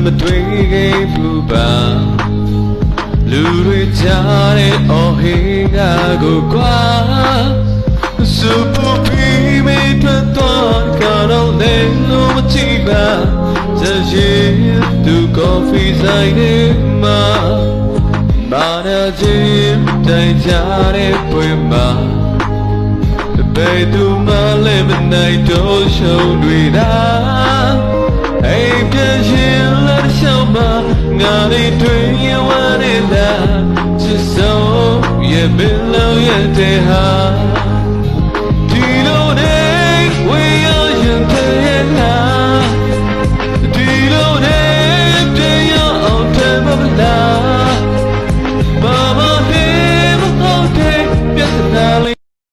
မတွေ့ခဲ့ဘူးပါလူတွေကြားတဲ့အော်ဟေးကကိုကွာစပူပီမေထွက်တော့ကတော့လည်းလို့မကြည့်ပါစရှိသူကော်ဖီဆိုင်နေမှာဘာနာချင်းတိုင်ကြတဲ့ပွင့်မှာဘယ်သူမှလည်းမနိုင်တော့ရှုံးတွေတာအိမ်ပြန်ရှင်လက်ရှောင်းမှာငါလေးတွေ့ရဝနေတာချစ်ဆုံးရဲ့ဘယ်လိုရဲ့တဲ့ဟာ